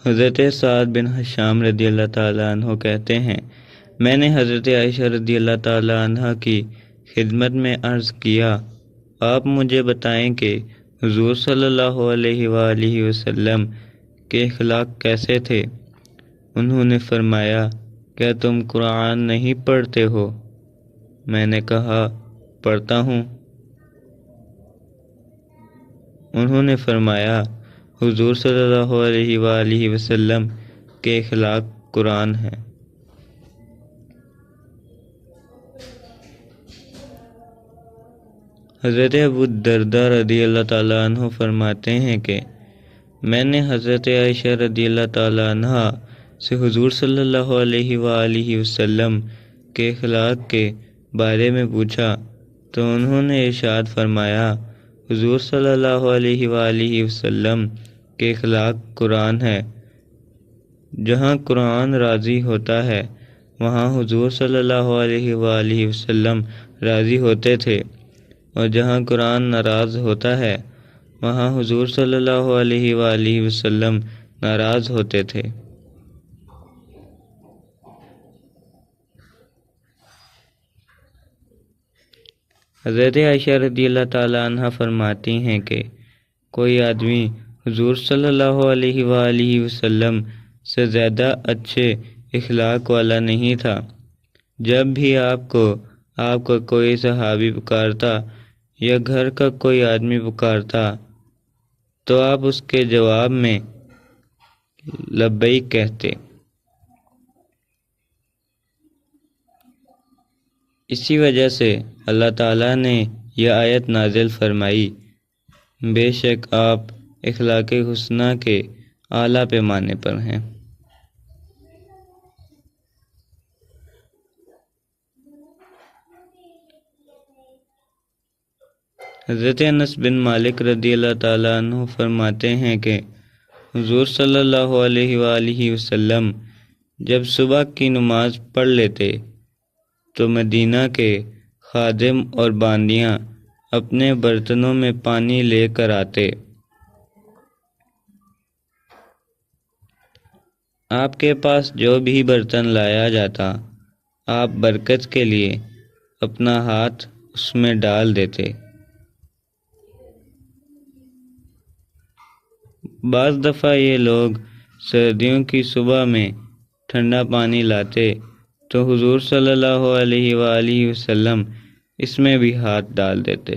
حضرت سعد بن ہشام رضی اللہ تعالیٰ عنہ کہتے ہیں، میں نے حضرت عائشہ رضی اللہ تعالیٰ عنہ کی خدمت میں عرض کیا، آپ مجھے بتائیں کہ حضور صلی اللہ علیہ وآلہ وسلم کے اخلاق کیسے تھے؟ انہوں نے فرمایا، کیا تم قرآن نہیں پڑھتے ہو؟ میں نے کہا، پڑھتا ہوں۔ انہوں نے فرمایا، حضور صلی اللہ علیہ وآلہ وسلم کے اخلاق قرآن ہیں۔ حضرت ابو الدرداء رضی اللہ تعالیٰ عنہ فرماتے ہیں کہ میں نے حضرت عائشہ رضی اللہ تعالیٰ عنہ سے حضور صلی اللہ علیہ وآلہ وسلم کے اخلاق کے بارے میں پوچھا تو انہوں نے ارشاد فرمایا، حضور صلی اللہ علیہ وآلہ وسلم کے اخلاق قرآن ہے۔ جہاں قرآن راضی ہوتا ہے وہاں حضور صلی اللہ علیہ وآلہ وسلم راضی ہوتے تھے، اور جہاں قرآن ناراض ہوتا ہے وہاں حضور صلی اللہ علیہ وآلہ وسلم ناراض ہوتے تھے۔ حضرت عائشہ رضی اللہ تعالیٰ عنہ فرماتی ہیں کہ کوئی آدمی حضور صلی اللہ علیہ وآلہ وسلم سے زیادہ اچھے اخلاق والا نہیں تھا۔ جب بھی آپ کا کوئی صحابی پکارتا یا گھر کا کوئی آدمی پکارتا تو آپ اس کے جواب میں لبیک کہتے۔ اسی وجہ سے اللہ تعالیٰ نے یہ آیت نازل فرمائی، بے شک آپ اخلاق حسنہ کے اعلیٰ پیمانے پر ہیں۔ حضرت انس بن مالک رضی اللہ تعالیٰ عنہ فرماتے ہیں کہ حضور صلی اللہ علیہ وآلہ وسلم جب صبح کی نماز پڑھ لیتے تو مدینہ کے خادم اور باندیاں اپنے برتنوں میں پانی لے کر آتے۔ آپ کے پاس جو بھی برتن لایا جاتا آپ برکت کے لیے اپنا ہاتھ اس میں ڈال دیتے۔ بعض دفعہ یہ لوگ سردیوں کی صبح میں ٹھنڈا پانی لاتے تو حضور صلی اللہ علیہ وآلہ وسلم اس میں بھی ہاتھ ڈال دیتے۔